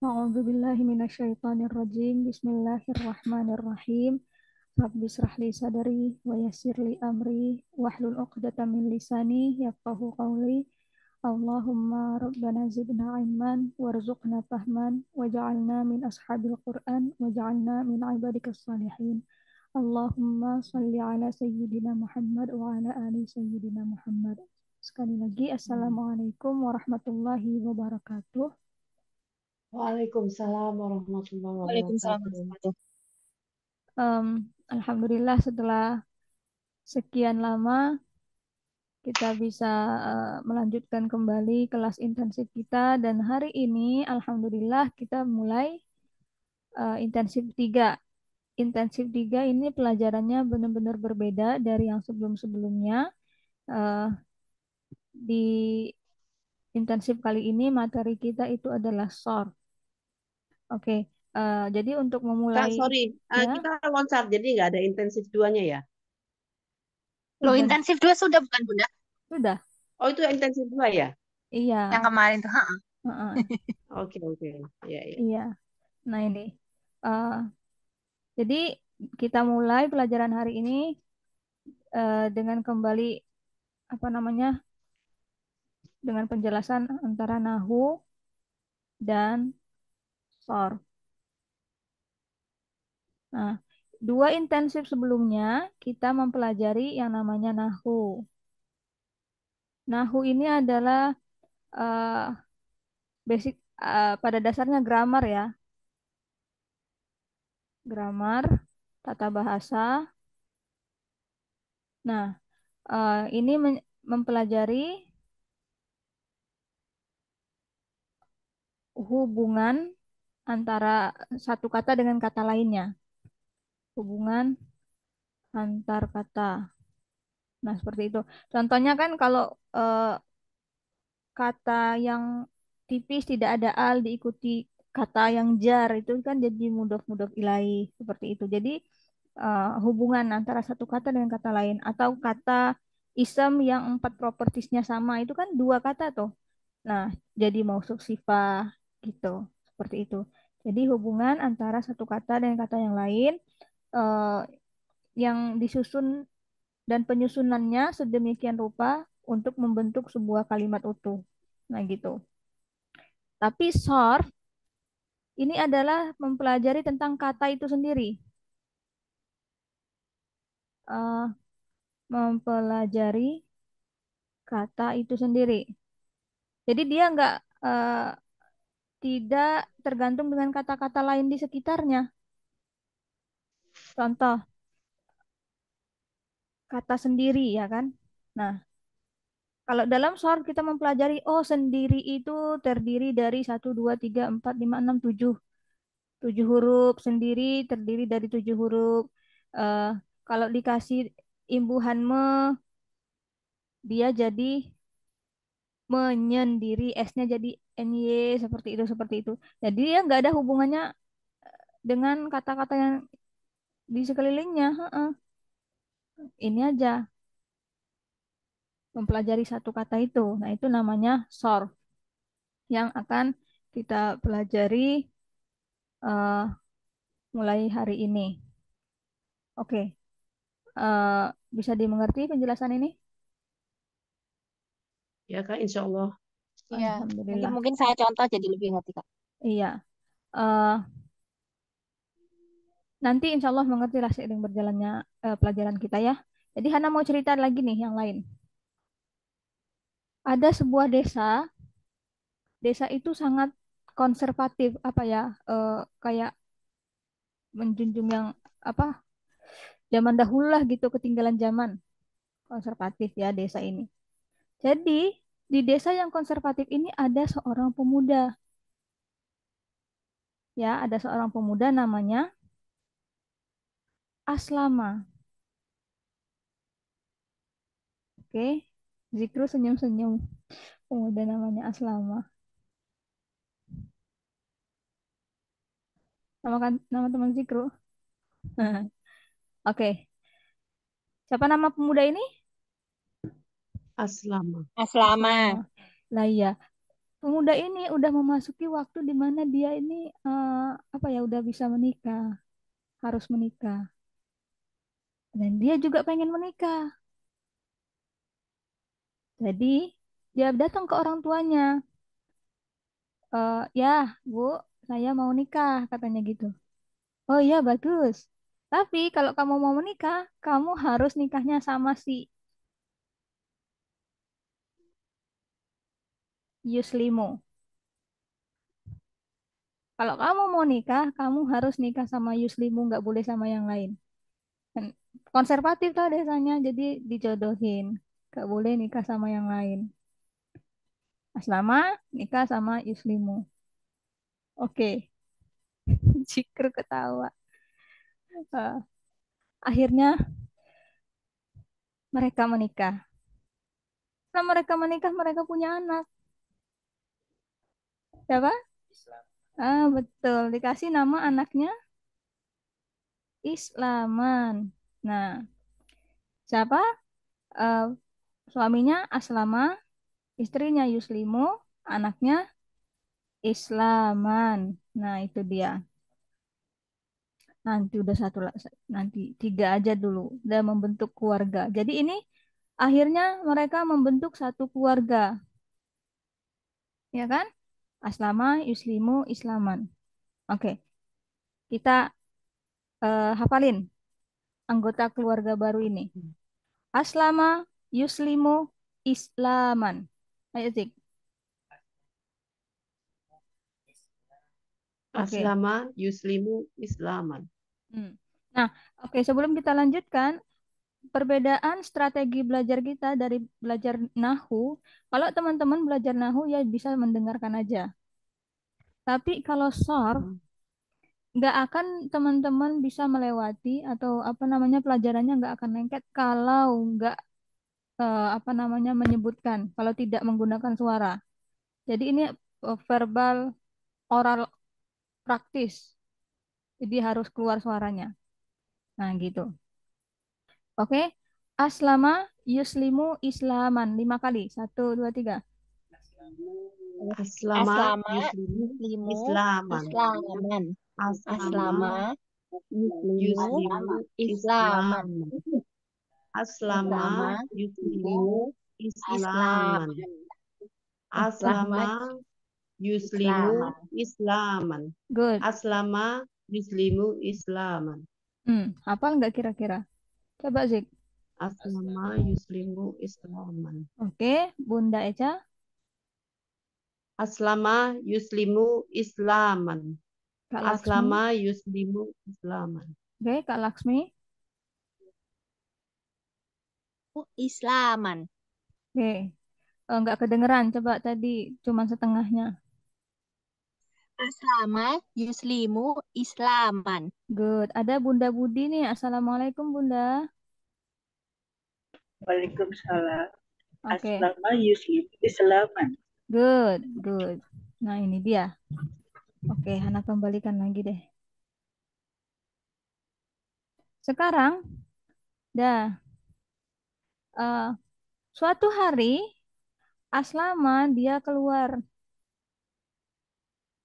A'udzu billahi minasyaitonir rajim. Bismillahirrahmanirrahim. Rabbi israh li sadri wa yassir li amri wahlul 'uqdatam min lisani yafqahu qawli. Allahumma rabbana zidna ilman warzuqna fahman waj'alna min ashabil Qur'an waj'alna min ibadikas salihin. Allahumma salli ala sayyidina Muhammad wa ala ali sayyidina Muhammad. Sekali lagi, Assalamualaikum warahmatullahi wabarakatuh. Waalaikumsalam warahmatullahi Waalaikumsalam wabarakatuh. warahmatullahi wabarakatuh. Alhamdulillah setelah sekian lama kita bisa melanjutkan kembali kelas intensif kita dan hari ini Alhamdulillah kita mulai intensif 3. Intensif 3 ini pelajarannya benar-benar berbeda dari yang sebelum-sebelumnya. Eh, di intensif kali ini materi kita itu adalah SOR. Oke, jadi untuk Kak, memulai sorry, ya kita loncat, jadi nggak ada intensif duanya ya? Loh, intensif intensif 2 sudah bukan Bunda? sudah. Oh, itu intensif dua ya? Iya, Yang kemarin tuh, ha. heeh, Oke, oke. Ya, ya. iya. Nah ini. eh, Jadi kita mulai pelajaran hari ini dengan kembali apa namanya dengan penjelasan antara nahu dan sor. Nah, dua intensif sebelumnya kita mempelajari yang namanya nahu. Nahu ini adalah eh, basic pada dasarnya grammar ya, grammar, tata bahasa. Nah, ini mempelajari hubungan antara satu kata dengan kata lainnya. Hubungan antar kata. Nah, seperti itu. Contohnya kan kalau eh, kata yang tipis tidak ada al diikuti kata yang jar itu kan jadi mudhof ilaih seperti itu. Jadi hubungan antara satu kata dengan kata lain atau kata isem yang empat propertisnya sama itu kan dua kata tuh. Nah, jadi mausuf sifah gitu. Seperti itu. Jadi hubungan antara satu kata dengan kata yang lain eh, yang disusun dan penyusunannya sedemikian rupa untuk membentuk sebuah kalimat utuh. Nah, gitu. Tapi short ini adalah mempelajari tentang kata itu sendiri. Eh, mempelajari kata itu sendiri. Jadi dia nggak eh, tidak tergantung dengan kata-kata lain di sekitarnya. Contoh, kata sendiri ya kan. Nah, kalau dalam short kita mempelajari, oh sendiri itu terdiri dari satu, 2, 3, 4, 5, 6, 7. 7 huruf sendiri terdiri dari 7 huruf. Eh, kalau dikasih imbuhan dia jadi menyendiri, S-nya jadi NY, seperti itu. Jadi dia nggak ada hubungannya dengan kata-kata yang di sekelilingnya. Heeh. Ini aja, mempelajari satu kata itu. Nah, itu namanya SOR yang akan kita pelajari eh, mulai hari ini. Oke, eh, bisa dimengerti penjelasan ini? Ya, Kak, insya Allah. Iya, mungkin Alhamdulillah. mungkin saya contoh jadi lebih ngerti, Kak. Iya. Eh, nanti insya Allah mengerti lah seiring berjalannya pelajaran kita ya. Jadi Hana mau cerita lagi nih yang lain. Ada sebuah desa, desa itu sangat konservatif, apa ya, kayak menjunjung yang apa, zaman dahulu lah gitu, ketinggalan zaman, konservatif ya desa ini. Jadi di desa yang konservatif ini ada seorang pemuda, ya ada seorang pemuda namanya Aslama. Oke, Zikru senyum-senyum. Pemuda namanya Aslama. Nama kan nama teman Zikru. Oke, siapa nama pemuda ini? Aslama. Nah, selama Aslama. Lah iya, pemuda ini udah memasuki waktu di mana dia ini apa ya udah bisa menikah, harus menikah. Dan dia juga pengen menikah. Jadi dia datang ke orang tuanya. Ya, Bu, saya mau nikah, katanya gitu. Oh iya, bagus. Tapi kalau kamu mau menikah, kamu harus nikahnya sama si Yuslimu. Kalau kamu mau nikah, kamu harus nikah sama Yuslimu, nggak boleh sama yang lain. Dan konservatif tuh desanya, jadi dijodohin. Nggak boleh nikah sama yang lain. Aslama nikah sama Yuslimu. Oke, Cikru ketawa. Eh, akhirnya mereka menikah. Setelah mereka menikah, mereka punya anak. Siapa? Betul. Dikasih nama anaknya Islaman. Nah, siapa? Eh, suaminya Aslama, istrinya Yuslimu, anaknya Islaman. Nah, itu dia. Nanti udah satu, nanti tiga aja dulu. Udah membentuk keluarga. Jadi ini akhirnya mereka membentuk satu keluarga, ya kan? Aslama, Yuslimu, Islaman. Oke, kita hafalin anggota keluarga baru ini. Aslama, Yuslimu, Islaman. Ayo, Zik. Oke. Aslama yuslimu islaman. Hmm. Nah, oke, sebelum kita lanjutkan, perbedaan strategi belajar kita dari belajar nahu, kalau teman-teman belajar nahu ya bisa mendengarkan aja. Tapi kalau sorf, Hmm. nggak akan teman-teman bisa melewati atau apa namanya pelajarannya nggak akan lengket kalau nggak apa namanya menyebutkan, kalau tidak menggunakan suara. Jadi ini verbal oral praktis, jadi harus keluar suaranya. Nah gitu. Oke, aslama, yuslimu, islaman. 5 kali. Satu, dua, tiga. Aslama Aslama, yuslimu Yuslimu, islaman. Islaman. Aslama Aslama, Yuslimu, yuslimu Islaman. islaman. Aslama Aslama, yuslimu Yuslimu, islaman. Islaman. Aslama Aslama, yuslimu Islaman. islaman. Good. Aslama yuslimu islaman. Hafal nggak kira-kira? Coba Zik. Aslama yuslimu islaman. Oke, Bunda Eca. Aslama yuslimu islaman. Kak Laksmi. Aslama yuslimu islaman. Oke, Kak Laksmi. Islaman. Oke, nggak kedengeran. Coba tadi cuma setengahnya. Aslama, Yuslimu, Islaman. Good. Ada Bunda Budi nih. Assalamualaikum Bunda. Waalaikumsalam. Oke, Aslama yuslim islaman. good, good. Nah ini dia. Oke, Hana kembalikan lagi deh. Sekarang, dah. eh, suatu hari, Aslama dia keluar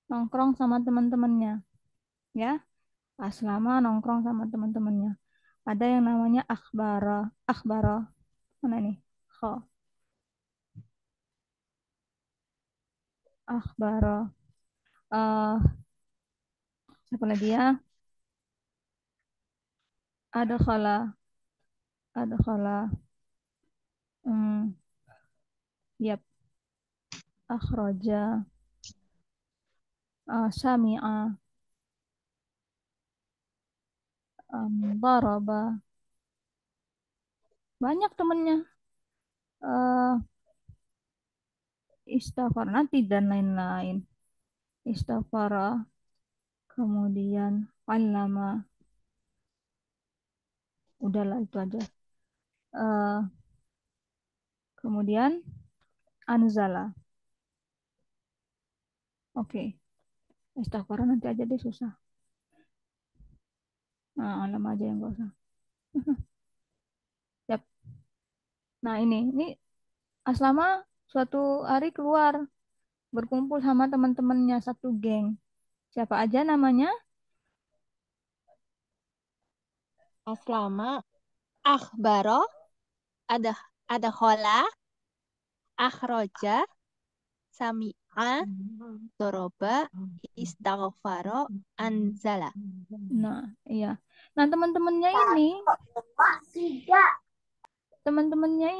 nongkrong sama teman-temannya, ya. Aslama nongkrong sama teman-temannya. Ada yang namanya Akhbara. Akhbara. Mana ini? Kho. Akhbara. eh siapa lagi ya? Ada khala. Ada khala. Hmm, yap. Akhraja. Sami'a. Daraba. Banyak temennya. eh Istighfar nanti dan lain-lain. Istighfara. Kemudian allama. Udahlah itu aja. Eh kemudian anzala. Oke. Istighfar nanti aja deh susah. Nah, alam aja yang gak usah. Yap. Nah, ini Aslama suatu hari keluar berkumpul sama teman-temannya satu geng. Siapa aja namanya? Aslama, akhbaro, ada ada khola, akhroja, sami'a, doroba, istaghfaro, anzala. Nah, iya. Nah, teman-temannya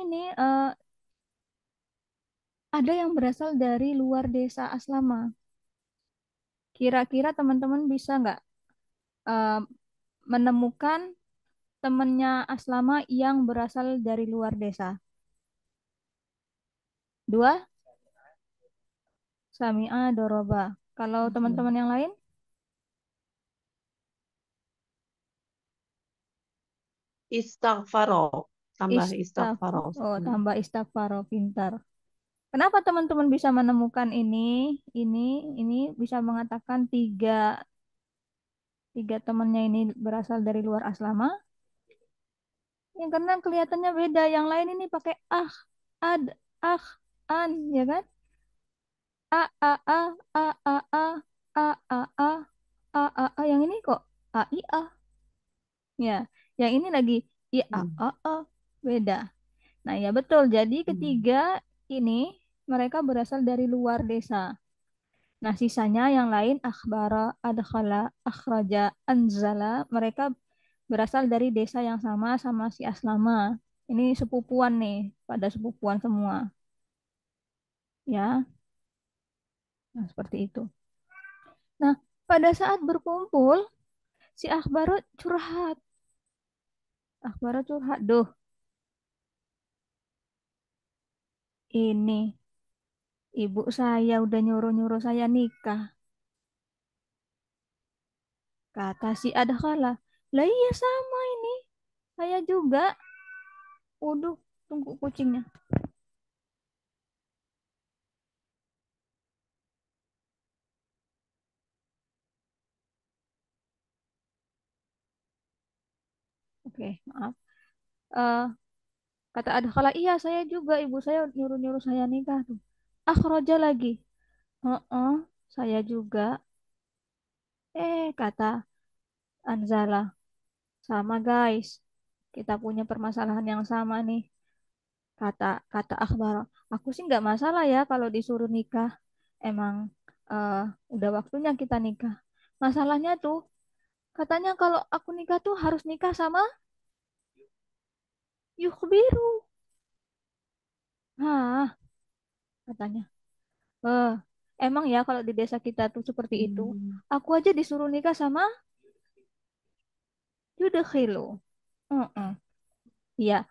ini ada yang berasal dari luar desa Aslama. Kira-kira teman-teman bisa nggak eh, menemukan temannya Aslama yang berasal dari luar desa? Dua, Sami'a, Doroba. Kalau teman-teman yang lain? Istaghfaro. Tambah Istaf, istaghfaro. oh tambah istighfar, pintar. Kenapa teman-teman bisa menemukan ini, ini bisa mengatakan tiga temannya ini berasal dari luar asrama? Ya karena kelihatannya beda. Yang lain ini pakai ad, ah, an, ya kan? A, a, a, a, a, a, a. Yang ini kok a, i, a. Ya, yang ini lagi i, Hmm. a. Beda. Nah, ya betul. Jadi Hmm. ketiga ini mereka berasal dari luar desa. Nah, sisanya yang lain akhbara, adkhala, akhraja, anzala, mereka berasal dari desa yang sama sama si Aslama. Ini sepupuan nih, pada sepupuan semua. Ya, nah seperti itu. Nah, pada saat berkumpul, si Akhbaro curhat. Akhbaro curhat, duh, ini ibu saya udah nyuruh-nyuruh saya nikah. Kata si Adkhala, lah iya sama ini. Saya juga. Waduh, tunggu kucingnya. Oke, maaf. Eh, kata Adkhala, iya saya juga. Ibu saya nyuruh-nyuruh saya nikah tuh. Akhroja lagi. Heeh, saya juga. Kata Anzala, sama guys. Kita punya permasalahan yang sama nih. Kata kata Akhbar, aku sih nggak masalah ya kalau disuruh nikah. Emang eh, udah waktunya kita nikah. Masalahnya tuh, katanya kalau aku nikah tuh harus nikah sama Yukhbiru. Hah, katanya. Eh, emang ya kalau di desa kita tuh seperti itu. Hmm. Aku aja disuruh nikah sama Yudhkhilu. Heeh. Iya,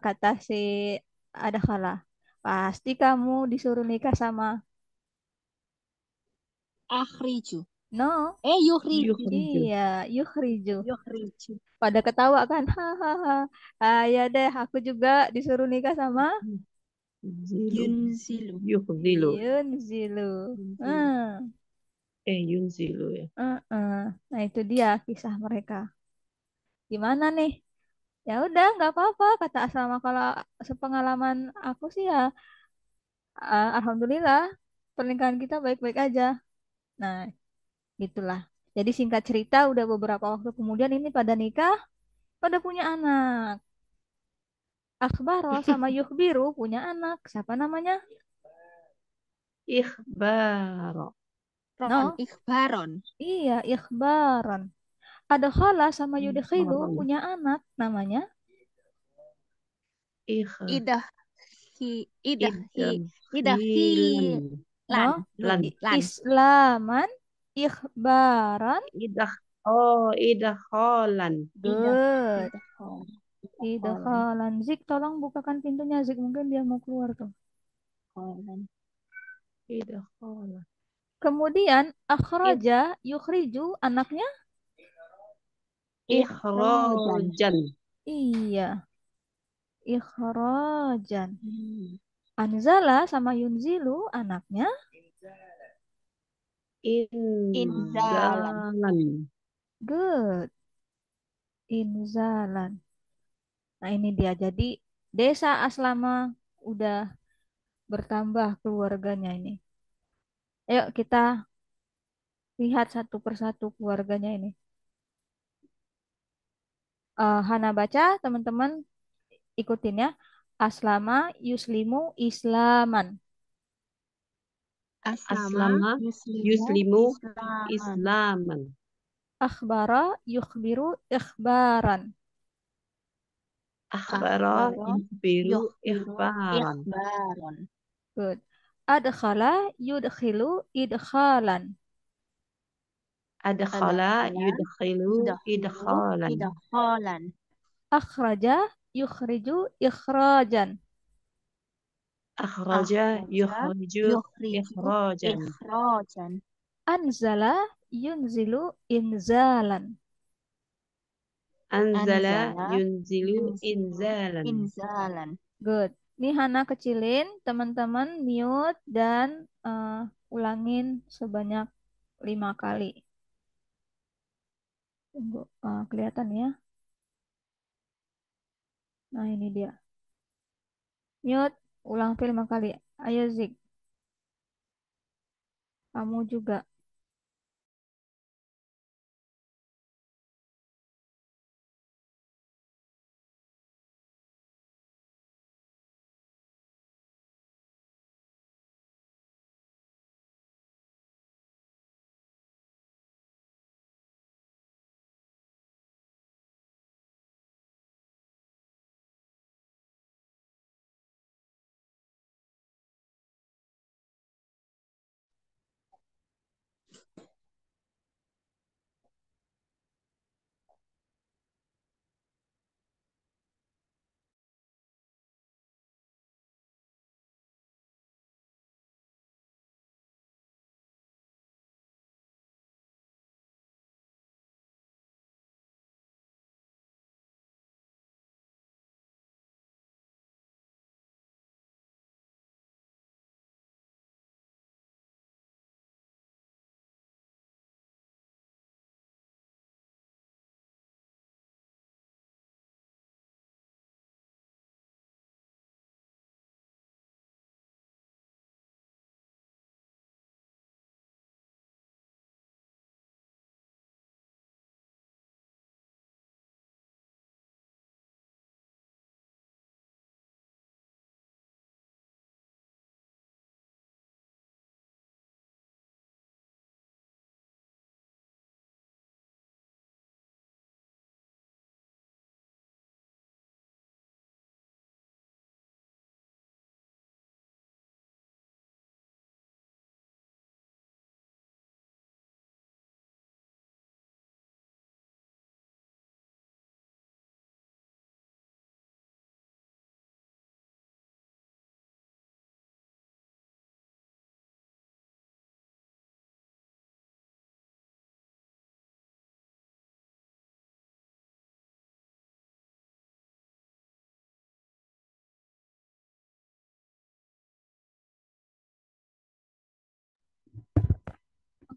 kata si ada kalah. Pasti kamu disuruh nikah sama Akhriju. no. Yukhriju. Yukhriju. Iya, Yukhriju. Yukhriju. Pada ketawa kan? Hahaha. Ah, ya deh, aku juga disuruh nikah sama Zilu. Yunzilu. Yukhzilu. Yunzilu. Yunzilu. Hmm, Yunzilu ya. Nah, itu dia kisah mereka. Gimana nih? Ya udah, nggak apa-apa kata Asrama. Kalau sepengalaman aku sih ya, alhamdulillah pernikahan kita baik-baik aja. Nah, gitulah. Jadi singkat cerita, udah beberapa waktu kemudian ini pada nikah, pada punya anak. Akhbaro sama Yukhbiru punya anak. Siapa namanya? Ikhbaro. Ron. No, Ikhbaron. iya, Ikhbaron. Ada Khala sama Yudhkhilu Ikhbaron. punya anak namanya. Ikh. Idah. Idah. Idah. Idakhilan. No, Lan. Lan. Lan. Islaman, Ikhbaran. Idah. Oh, idakholan. Idah. Good. Idah. Idahkolan. Idkhalan. Zik, tolong bukakan pintunya Zik. Mungkin dia mau keluar tuh. Kolan. Idakholan. Kemudian Id. akhraja yukhriju anaknya. Ikhrojan. Ikhrojan. Iya, ikhrajan. Hmm. Anzala sama Yunzilu anaknya. Inzalan. Inzalan. Good. Inzalan. Nah, ini dia. Jadi desa Aslama udah bertambah keluarganya ini. Ayo kita lihat satu persatu keluarganya ini. Hana baca, teman-teman ikutin ya. Aslama, yuslimu, islaman. Aslama, Aslama yuslimu, yuslimu islaman. islaman. Akhbara, yukhbiru, ikhbaran. Akhbara Akhbaro, yukhbiru yukhbiru, ikhbaran. ikhbaron. Good. Adkhala, yudkhilu, idkhalan. Adkhala Adakhala, yudkhilu yudakhilu, idkhalan. idakhalan. Akhraja, yukhriju, ikhrajan. Akhraja Akhraja, yukhriju yukhriju, ikhrajan. ikhrajan. Anzala, yunzilu, inzalan. Anzala Anzala, yunzilu yunzilu, inzalan. inzalan. Good. Ini Hana kecilin, teman-teman mute dan ulangin sebanyak 5 kali. Tunggu, kelihatan ya. Nah ini dia. Mute, ulang 5 kali. Ayo Zik, kamu juga.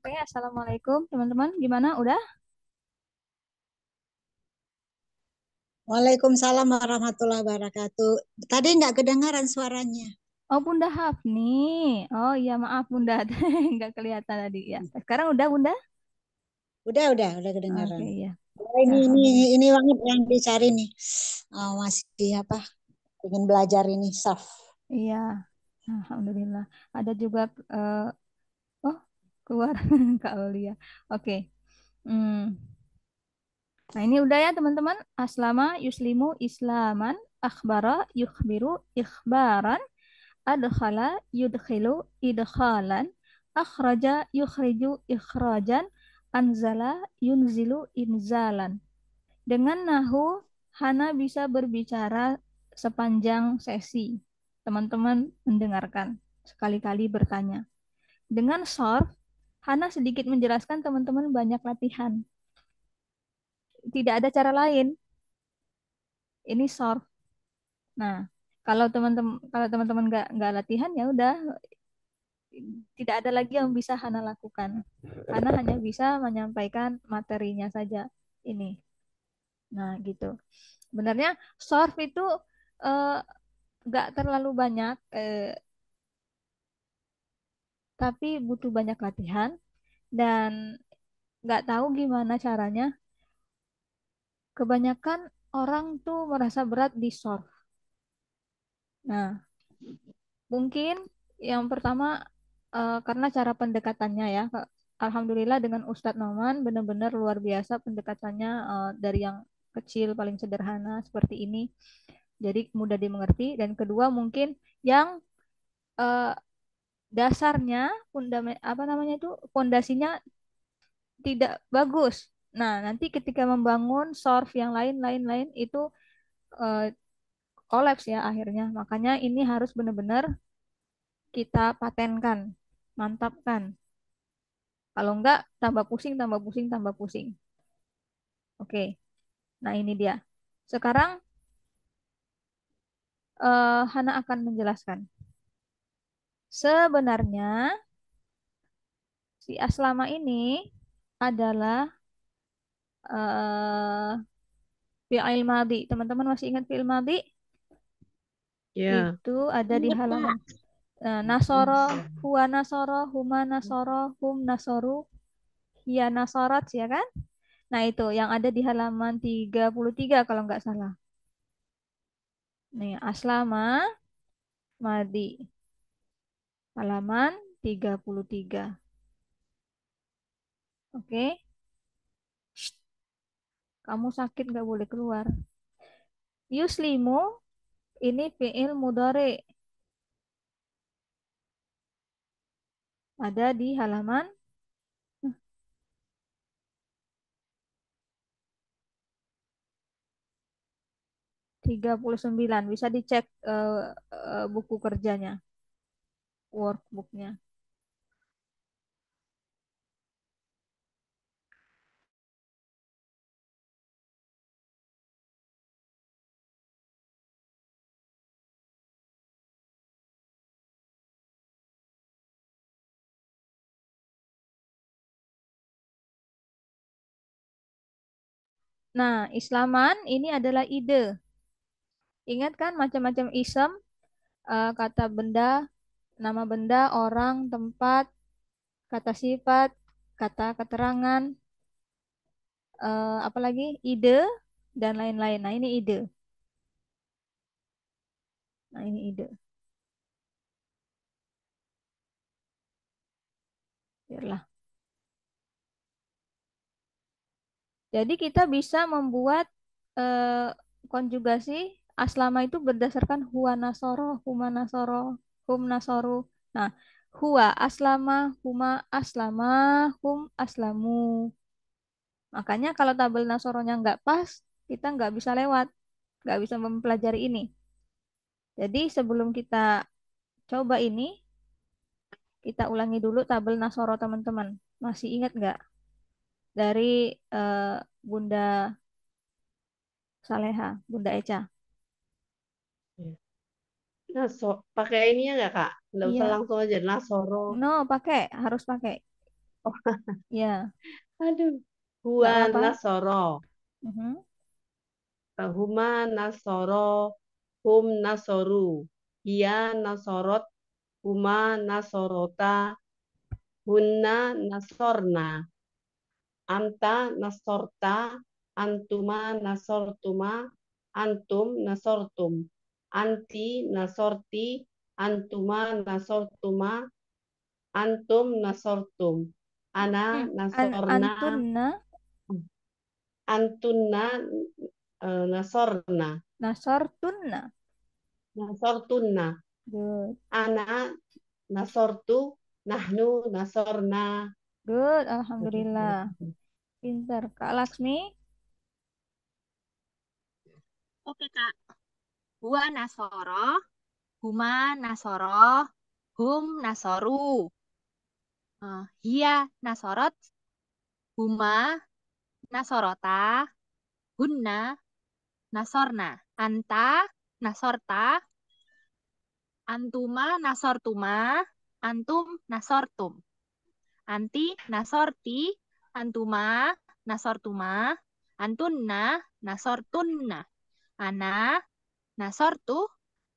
Oke, Assalamualaikum teman-teman. Gimana? Udah? Waalaikumsalam warahmatullahi wabarakatuh. Tadi nggak kedengaran suaranya. Oh, Bunda Hafni. Oh iya, maaf Bunda. Nggak kelihatan tadi ya. Sekarang udah Bunda? Udah Oke, kedengaran. iya. Oh, ini ini Alhamdulillah. ini banget yang dicari nih. Masih apa? Ingin belajar ini saf. Iya. Alhamdulillah. Ada juga oh, keluar Kak Aulia. Oke. Hmm. Nah, ini udah ya teman-teman. Aslama yuslimu islaman, akhbara yukhbiru ikhbaran, adkhala yudkhilu idkhalan, akhraja yukhriju ikhrajan, anzala yunzilu inzalan. Dengan nahu, Hana bisa berbicara sepanjang sesi. Teman-teman mendengarkan, sekali-kali bertanya. Dengan sorf, Hana sedikit menjelaskan, teman-teman banyak latihan. Tidak ada cara lain. Ini sorf. Nah, kalau teman-teman nggak latihan ya udah tidak ada lagi yang bisa Hana lakukan. Hana hanya bisa menyampaikan materinya saja ini. Nah, gitu. Sebenarnya sorf itu eh, nggak terlalu banyak, tapi butuh banyak latihan dan nggak tahu gimana caranya. Kebanyakan orang tuh merasa berat di solve. Nah, mungkin yang pertama karena cara pendekatannya ya, Kak. Alhamdulillah dengan Ustadz Noman benar-benar luar biasa pendekatannya, dari yang kecil paling sederhana seperti ini. Jadi mudah dimengerti. Dan kedua mungkin yang eh, dasarnya fundamen apa namanya itu pondasinya tidak bagus. Nah, nanti ketika membangun solve yang lain-lain itu eh, kolaps ya akhirnya. Makanya ini harus benar-benar kita patenkan, mantapkan. Kalau enggak, tambah pusing, tambah pusing, tambah pusing. Oke, nah ini dia. Sekarang Hana akan menjelaskan. Sebenarnya si Aslama ini adalah eh fi'il madhi. Teman-teman masih ingat fi'il madhi? Ya. Itu ada di Ingat, halaman Kak. nasoro, huwa nasoro, huma nasoro, hum nasoru, hiya nasorat, ya kan? Nah, itu yang ada di halaman 33 kalau nggak salah. Nih, Aslama Madi. Halaman 33. Oke. Shh, kamu sakit nggak boleh keluar. Yuslimu ini fi'il mudhari. Ada di halaman 39. Bisa dicek buku kerjanya, workbooknya. Nah, Islaman ini adalah ide. Ingat kan macam-macam isem, kata benda, nama benda, orang, tempat, kata sifat, kata keterangan, apalagi ide dan lain-lain. Nah, ini ide. Nah, ini ide. Biarlah. Jadi kita bisa membuat eh, konjugasi aslama itu berdasarkan huwa nasoro, huma nasoro, hum nasoru. Nah, huwa aslama, huma aslama, hum aslamu. Makanya kalau tabel nasoronya nggak pas, kita nggak bisa lewat, nggak bisa mempelajari ini. Jadi sebelum kita coba ini, kita ulangi dulu tabel nasoro teman-teman. Masih ingat nggak dari eh, Bunda Saleha, Bunda Eca? Nah, pakai ininya nggak Kak? Nggak usah Iya, langsung aja Nasoro. no, pakai, harus pakai. Ya, Aduh. nggak Huwa apa-apa. Nasoro. Mhm. Huma Nasoro. Hum Nasoru. Hiya Nasorot. Huma Nasorota. Hunna Nasorna. Anta Nasorta. Antuma Nasortuma. Antum Nasortum. Anti Nasorti. Antuma Nasortuma. Antum Nasortum. Ana Nasorna. Antunna, Antunna Nasorna. nasortunna. Nasortunna. Good, Ana Nasortu. Nahnu Nasorna. good, alhamdulillah. Pintar, Kak Laksmi. Oke, Kak. Huwa nasoro, huma nasoro, hum nasoru. Hiya nasorot, huma nasorota, hunna nasorna. Anta nasorta, antuma nasortuma, antum nasortum. Anti nasorti, antuma nasortuma, antunna nasortunna. Ana nasortu,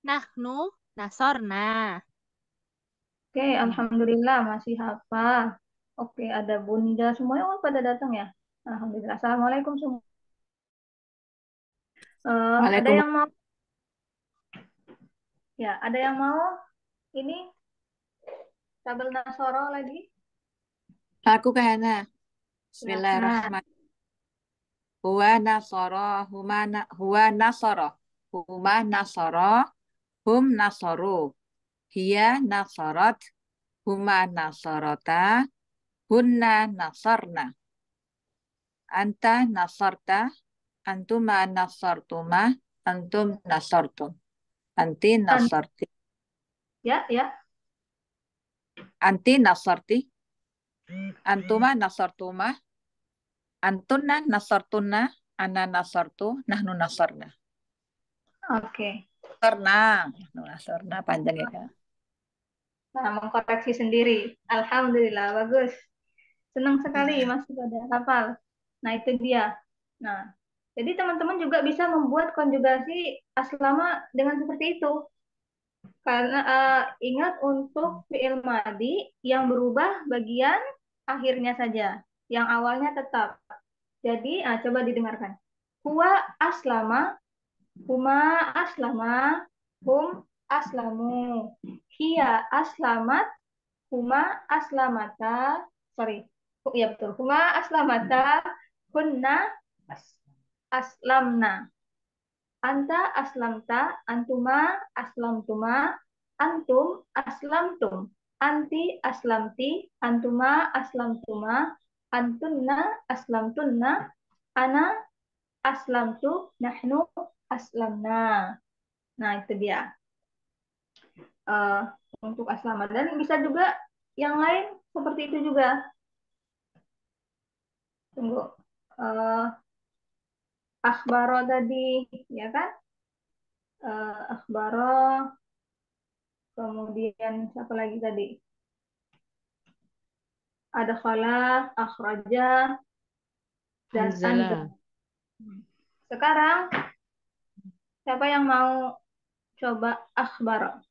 nahnu nasorna. Oke, alhamdulillah masih hafal. Oke, ada Bunda semuanya pada datang ya. Alhamdulillah. Assalamualaikum semua. Ada Waalaikumsalam. yang mau ada yang mau ini tabel Nasoro lagi? Aku ke Hana. Silakan. Bismillahirrahmanirrahim. Huwa nasara, huwa nasara, huma nasara, hum nasaru, hiya nasarat, huma nasarata, hunna nasarna, anta nasarta, antuma nasartuma, antum nasartum, anti nasarti, Ya. anti nasarti, antuma nasartuma, antunna nasartunna, ana nasartu, nahnu nasarna. Oke. Nasarna panjang ya Kak. Nah, mengkoreksi sendiri. Alhamdulillah, bagus. Senang sekali masih pada hafal. Nah, itu dia. Nah, jadi teman-teman juga bisa membuat konjugasi aslama dengan seperti itu. Karena ingat untuk fi'il madi yang berubah bagian akhirnya saja. Yang awalnya tetap. Jadi, coba didengarkan. Huwa aslama, huma aslama, hum aslamu. Hiya aslamat, huma aslamata, sorry, ya betul, huma aslamata, hunna aslamna, anta aslamta, antuma aslamtuma, antum aslamtum, anti aslamti, antuma aslamtuma, antunna aslamtunna, ana aslamtu, nahnu aslamna. Nah, itu dia. Untuk aslama. Dan bisa juga yang lain seperti itu juga. Tunggu. Akhbaro tadi, ya kan? Akhbaro. Kemudian siapa lagi tadi? Adkhala, akhraja, dan Anzala. anzala. Sekarang, siapa yang mau coba akhbaro?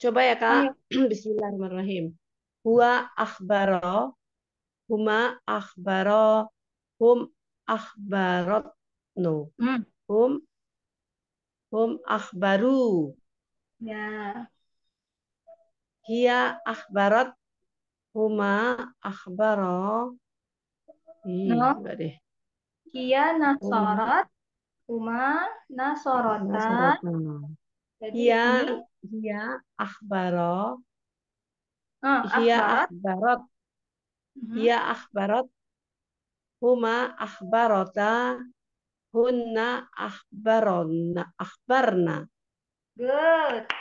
Coba ya Ayo. Kak. Bismillahirrahmanirrahim. Huwa akhbaro, huma akhbaro, hum akhbarotnu, hum akhbaru, Ya. hiya akhbarat, huma akhbaro. No. Enggak deh. Hiya Huma nasorat, huma nasorota. nasarotna. Jadi ini Hiya akhbaro, hiya akhbarat. akhbarat, hiya akhbarat, huma akhbarota, hunna akhbarna. Good.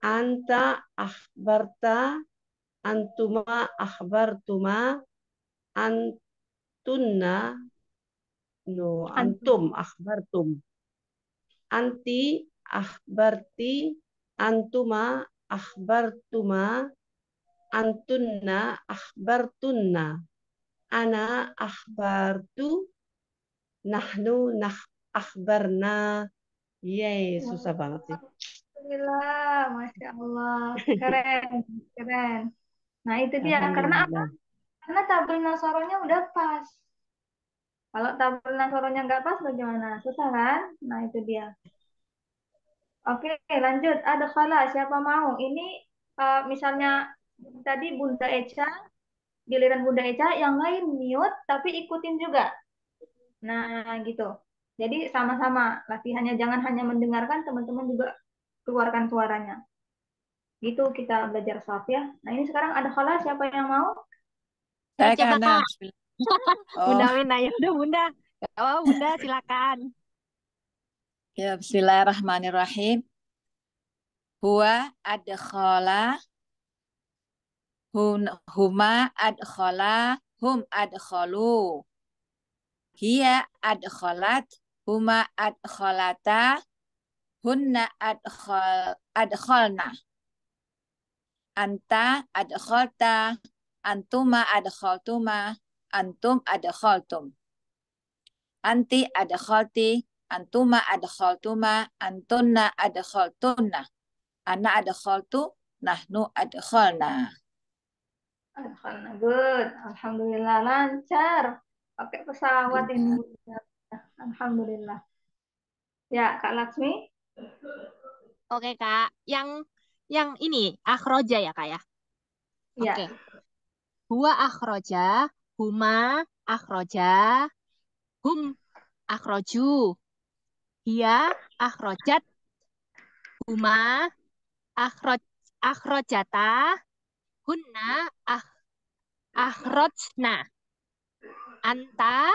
Anta akhbarta, antuma akhbartuma, antunna, antum akhbartum. Anti akhbarti, antuma akhbartuma, antunna akhbartunna. Ana akhbartu, nahnu akhbarna. Yeay, susah banget sih. Alhamdulillah, Masya Allah. Keren, keren. Nah, itu dia. Karena apa? Alhamdulillah. Karena tabel nasoronya udah pas. Kalau tabel nasoronya nggak pas, bagaimana? Susah kan? Nah, itu dia. Oke, lanjut. Ada khala. Siapa mau? Ini misalnya tadi Bunda Eca, giliran Bunda Eca, yang lain mute, tapi ikutin juga. Nah, gitu. Jadi sama-sama latihannya. Jangan hanya mendengarkan, teman-teman juga keluarkan suaranya. Gitu kita belajar saf ya. Nah, ini sekarang ada khala. Siapa yang mau? Saya ke Coba Hana. Kak. Bunda Oh, Wina, ya udah Bunda. Oh, Bunda silakan. ya bismillahirrahmanirrahim. Huwa adkhala, huma adkhala, hum adkhalu. Hiya adkhalat, huma adkhalata, hunna adkhalna. Anta adkhalta, antuma adkhaltuma, antum adkhaltum. Anti adkhalti, antuma adkhaltuma, antunna adkhaltunna. Ana adkhaltu, nahnu adkhalna. Alhamdulillah, good. Alhamdulillah, lancar. Pakai pesawat ini. Alhamdulillah. Ya, Kak Laksmi. Oke, Kak. Yang ini akhroja ya, Kak ya? Ya. Oke. Huwa akhroja, huma akhroja, hum akhroju. Hiya akhrojat, huma akhrojata, hunna akhrojna. Anta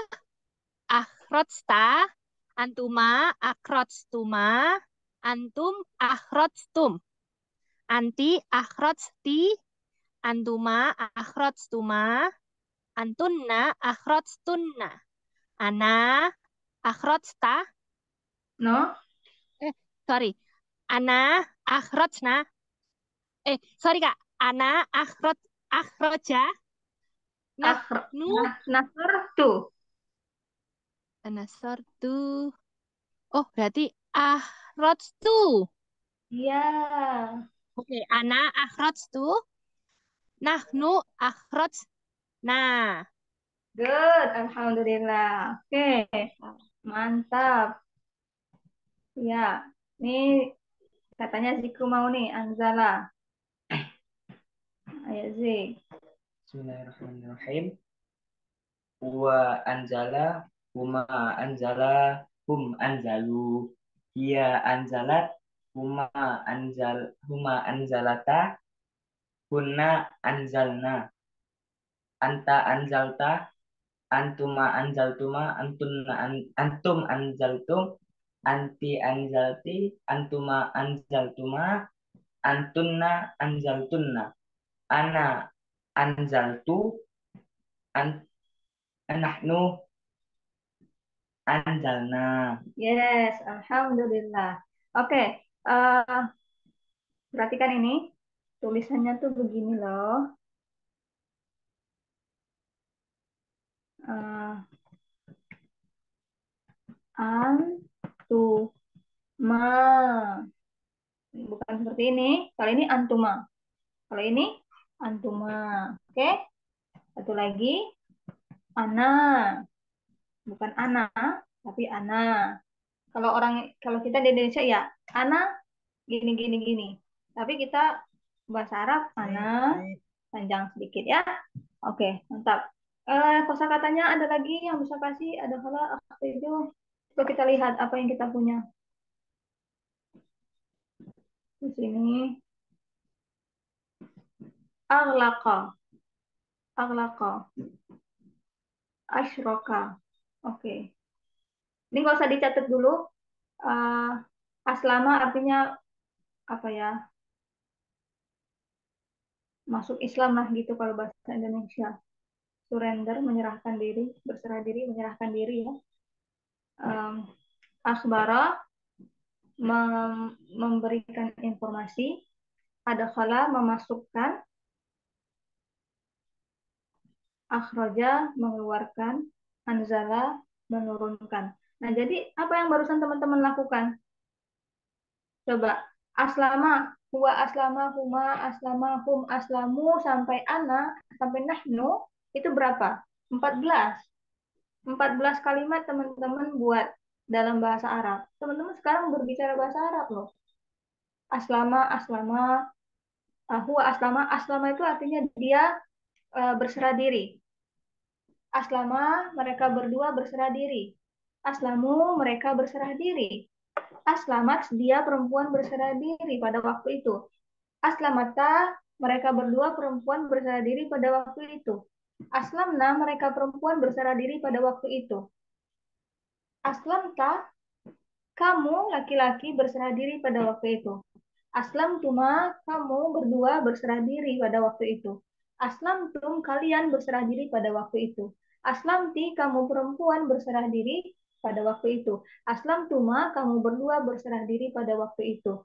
akhrojta, antuma akhrojtuma, antum akhrojtum. Anti akhrojti, antuma akhrojtuma, antunna akhrojtunna. Ana akhrojta, No? sorry. Ana akhrojna. Sorry Kak. Ana akhroja. Nahnu Nasartu. Nasartu. Oh, berarti akhrojtu. Iya. Oke, ana akhrojtu. Nahnu akhrojna. Good. Alhamdulillah. Oke. Mantap. Ya. Ini katanya Zikru mau nih. Anzala. Ayo Zik. Bismillahirrahmanirrahim. Wa anzala, huma anzala, hum anzalu. Hiya anzalat, huma anzalata, hunna anzalna. Anta anzalta, antuma anzaltuma, antum anzaltum, anti anzalti, antuma anzaltuma, antunna anzaltunna. Ana anzaltu, nahnu anzalna. Yes. Alhamdulillah. Oke. Perhatikan ini. Tulisannya tuh begini loh. Antuma. Bukan seperti ini. Kalau ini antuma. Kalau ini antuma. Oke. Satu lagi. Ana. Bukan ana, tapi ana. Kalau kita di Indonesia ya, ana gini gini gini. Tapi kita bahasa Arab ana panjang sedikit ya. Oke, mantap. Kosakatanya ada lagi yang bisa kasih, ada hala itu. Coba kita lihat apa yang kita punya. Di sini. Aghlaqa. Aghlaqa. Asyraka. Oke. Ini nggak usah dicatat dulu. Aslama artinya apa ya? Masuk Islam lah gitu kalau bahasa Indonesia. Surrender, menyerahkan diri, berserah diri, menyerahkan diri ya. Akhbara, memberikan informasi. Adkhala, memasukkan. Akhraja, mengeluarkan. Anzala, menurunkan. Nah, jadi apa yang barusan teman-teman lakukan? Coba, aslama, huwa aslama, huma aslama, hum aslamu, sampai ana, sampai nahnu, itu berapa? 14. 14 kalimat teman-teman buat dalam bahasa Arab. Teman-teman sekarang berbicara bahasa Arab loh. Aslama, aslama, huwa aslama, aslama itu artinya dia berserah diri. Aslama, mereka berdua berserah diri. Aslamu, mereka berserah diri. Aslamat, dia perempuan berserah diri pada waktu itu. Aslamata, mereka berdua perempuan berserah diri pada waktu itu. Aslamna, mereka perempuan berserah diri pada waktu itu. Aslamta, kamu laki-laki berserah diri pada waktu itu. Aslamtuma, kamu berdua berserah diri pada waktu itu. Aslamtum, kalian berserah diri pada waktu itu. Aslamti, kamu perempuan berserah diri pada waktu itu. Aslamtuma, kamu berdua berserah diri pada waktu itu.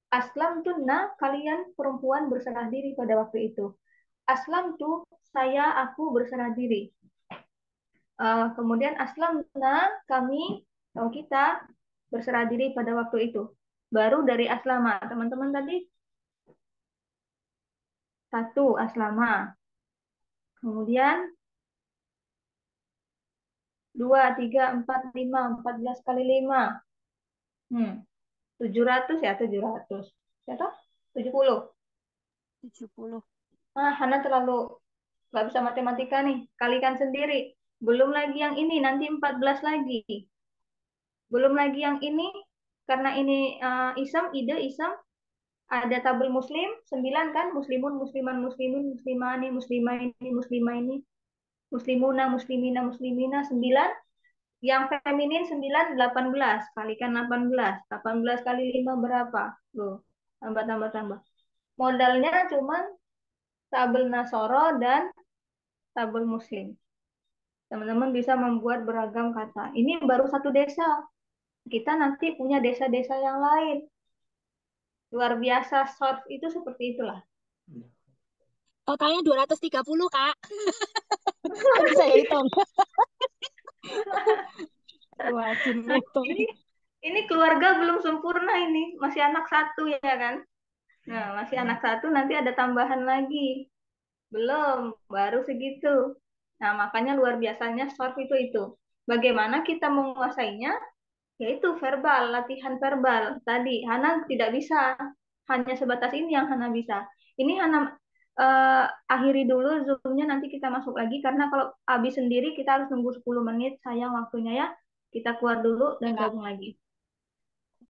Aslamtunna, kalian perempuan berserah diri pada waktu itu. Aslamtu, aku berserah diri. Kemudian aslamna, kami atau kita berserah diri pada waktu itu. Baru dari aslama. Teman-teman tadi satu aslama. Kemudian 2, 3, 4, 5, 14 kali 5. 700 ya, 700. Ya toh? 70. 70. Hana terlalu nggak bisa matematika nih. Kalikan sendiri. Belum lagi yang ini, nanti 14 lagi. Belum lagi yang ini, karena ini ide isem, ada tabel muslim, 9 kan, muslimun, musliman, muslimin, muslimani, muslimah ini, muslimuna, muslimina, muslimina, 9. Yang feminin 9, 18. Kalikan 18. 18 kali 5 berapa? Loh, tambah, tambah, tambah. Modalnya cuma tabel Nasoro dan tabel Muslim. Teman-teman bisa membuat beragam kata. Ini baru satu desa. Kita nanti punya desa-desa yang lain. Luar biasa, short itu seperti itulah. Totalnya 230, Kak. Tadi saya hitung. Wajib hitung. Ini keluarga belum sempurna ini. Masih anak satu ya kan? Nah, masih anak satu, nanti ada tambahan lagi. Belum, baru segitu. Nah, makanya luar biasanya short itu. Bagaimana kita menguasainya? Yaitu verbal, latihan verbal. Tadi, Hana tidak bisa. Hanya sebatas ini yang Hana bisa. Ini Hana akhiri dulu Zoom-nya, nanti kita masuk lagi. Karena kalau habis sendiri, kita harus nunggu 10 menit. Sayang waktunya ya. Kita keluar dulu dan Ya, Kak. gabung lagi.